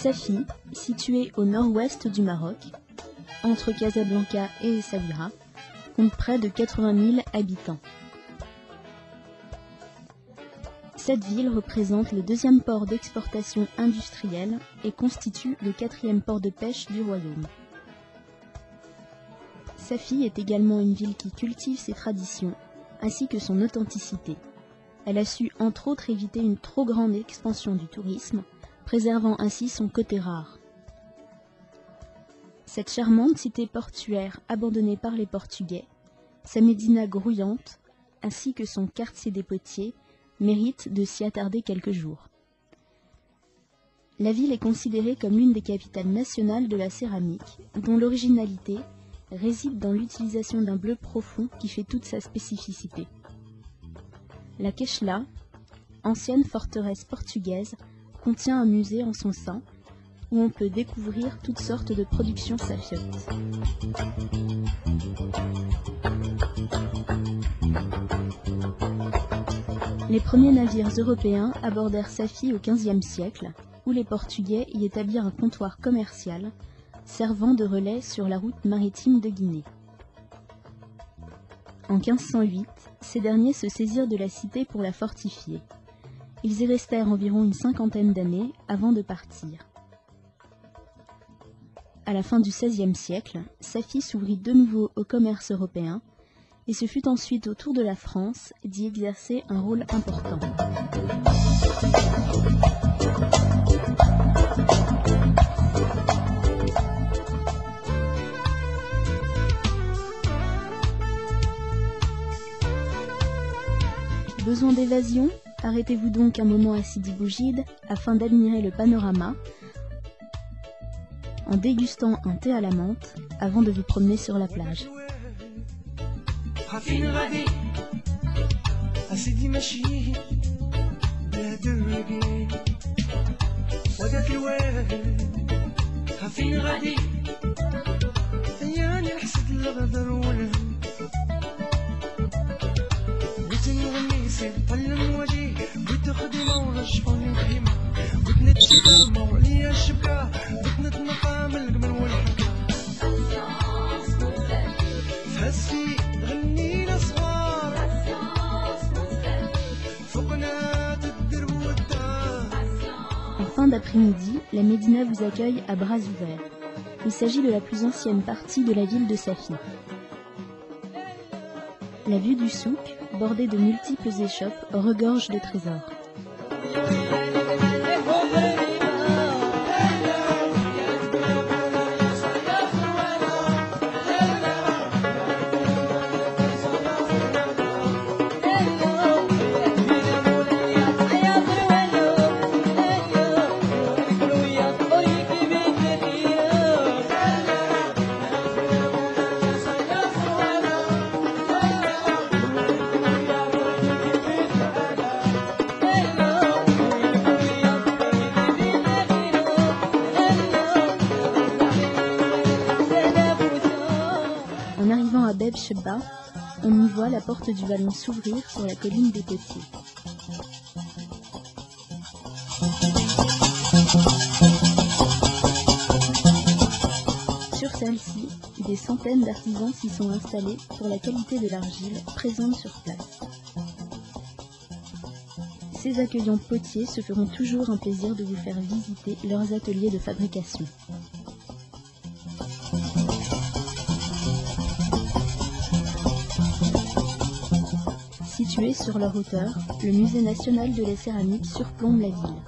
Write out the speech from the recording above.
Safi, située au nord-ouest du Maroc, entre Casablanca et Essaouira, compte près de 80 000 habitants. Cette ville représente le deuxième port d'exportation industrielle et constitue le quatrième port de pêche du royaume. Safi est également une ville qui cultive ses traditions, ainsi que son authenticité. Elle a su entre autres éviter une trop grande expansion du tourisme, préservant ainsi son côté rare. Cette charmante cité portuaire abandonnée par les Portugais, sa médina grouillante, ainsi que son quartier des potiers, méritent de s'y attarder quelques jours. La ville est considérée comme l'une des capitales nationales de la céramique, dont l'originalité réside dans l'utilisation d'un bleu profond qui fait toute sa spécificité. La Quechla, ancienne forteresse portugaise, contient un musée en son sein où on peut découvrir toutes sortes de productions safiotes. Les premiers navires européens abordèrent Safi au XVe siècle, où les Portugais y établirent un comptoir commercial servant de relais sur la route maritime de Guinée. En 1508, ces derniers se saisirent de la cité pour la fortifier. Ils y restèrent environ une cinquantaine d'années avant de partir. À la fin du XVIe siècle, Safi s'ouvrit de nouveau au commerce européen et ce fut ensuite au tour de la France d'y exercer un rôle important. Besoin d'évasion? Arrêtez-vous donc un moment à Sidi Boujid afin d'admirer le panorama en dégustant un thé à la menthe avant de vous promener sur la plage. En fin d'après-midi, la Médina vous accueille à bras ouverts. Il s'agit de la plus ancienne partie de la ville de Safi. La vue du souk, bordée de multiples échoppes, regorge de trésors. En arrivant à Beb Chebba, on y voit la porte du vallon s'ouvrir sur la colline des Potiers. Sur celle-ci, des centaines d'artisans s'y sont installés pour la qualité de l'argile présente sur place. Ces accueillants potiers se feront toujours un plaisir de vous faire visiter leurs ateliers de fabrication. Situé sur leur hauteur, le musée national de la céramique surplombe la ville.